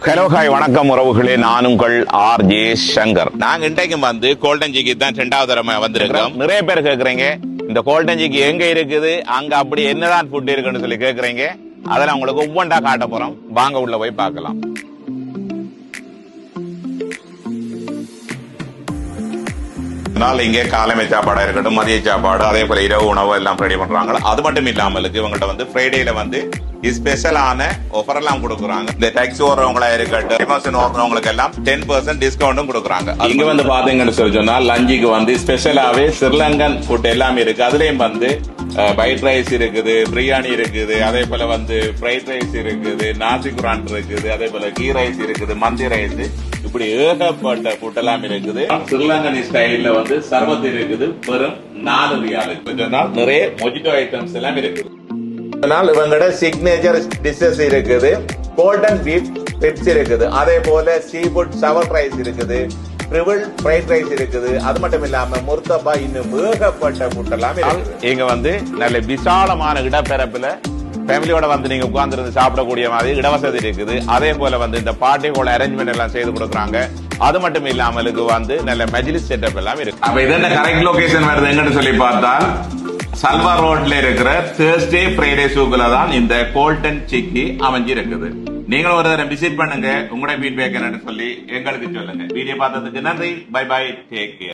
Hello hi வணக்கம் உறவுகளே, நான் உங்கள் RJ சங்கர். நாங்க இன்றைக்கு வந்து கோல்டஞ்சிக்கு தான் 2வது தடவை வந்திருக்கிறோம். நிறைய பேர் கேக்குறீங்க இந்த கோல்டஞ்சிக்கு எங்க இருக்குது, அங்க அப்படி என்னதான் ஃபுட் இருக்குன்னு சொல்லி கேக்குறீங்க. அதெல்லாம் உங்களுக்கு ஒவ்வொன்றா காட்ட போறோம். வாங்க உள்ள போய் பார்க்கலாம். இங்கே காலமை சாப்பாடா இருக்கட்டும், மதிய சாப்பாடு, அதே போல இரவு உணவு எல்லாம் ரெடி பண்றாங்க. அது மட்டும் இல்லாமலுக்கு இவங்கள்ட்ட வந்து ஃப்ரைடேல வந்து ஸ்பெஷலான ஆஃபர் எல்லாம் கொடுக்குறாங்க. இந்த டாக்ஸி ஓடுறவங்களா இருக்கட்டும், எமோஷன் ஓடுறவங்களுக்கு எல்லாம் 10% டிஸ்கவுண்டும் கொடுக்குறாங்க. இங்க வந்து பாத்தீங்கன்னு சொல்லி சொன்னா லஞ்சுக்கு வந்து ஸ்பெஷலாவே ஸ்ரீலங்கன் ஃபுட் எல்லாம் இருக்கு. அதுலயும் வந்து ஒயிட் ரைஸ் இருக்குது, பிரியாணி இருக்குது, அதே போல வந்து ஃப்ரைட் ரைஸ் இருக்குது, நாசி குரான் இருக்குது, அதே போல கீ ரைஸ் இருக்குது, மந்தி ரைஸ், இப்படி ஏகப்பட்ட ஃபுட் எல்லாம் இருக்குது. ஸ்ரீலங்கன் ஸ்டைல்ல வந்து சர்வத் இருக்குது, வெறும் 4 ரியாலுக்கு. நிறைய மொஜிட்டோ ஐட்டம்ஸ் எல்லாம் இருக்குது. இவங்களோட சிக்னேச்சர் டிஷஸ் இருக்குது, கோல்டன் பீஃப் பெப்ஸ் இருக்குது, அதே போல சீ ஃபுட் சவர் ரைஸ் இருக்குது, ட்ரிபிள் ஃப்ரைட் ரைஸ் இருக்குது. அது மட்டும் இல்லாம முர்த்தபா, இன்னும் ஏகப்பட்ட ஃபுட் எல்லாம் இருக்குது. இங்க வந்து நல்ல விசாலமான இடப்பரப்புல ஃபேமிலியோட வந்து நீங்க உட்கார்ந்து சாப்பிடக்கூடிய மாதிரி இடவசதி இருக்குது. அதே போல வந்து இந்த பார்ட்டியோட அரேஞ்ச்மெண்ட் எல்லாம் செய்து கொடுக்குறாங்க. அது மட்டும் இல்லாமலுக்கு வந்து நல்ல மஜ்லிஸ் செட்டப் எல்லாம் இருக்கு. அப்ப இது என்ன கரெக்ட் லொகேஷன் வருது எங்கன்னு சொல்லி பார்த்தால் சல்வா ரோட்ல இருக்கிற தேர்ஸ்டே ஃப்ரைடே சூக்குல தான் இந்த கோல்டன் சிக்கி அமைஞ்சு இருக்குது. நீங்களும் ஒரு தடவை விசிட் பண்ணுங்க. உங்களோட ஃபீட்பேக் என்னன்னு சொல்லி எங்களுக்கு சொல்லுங்க. வீடியோ பார்த்ததுக்கு நன்றி. Bye bye, take care.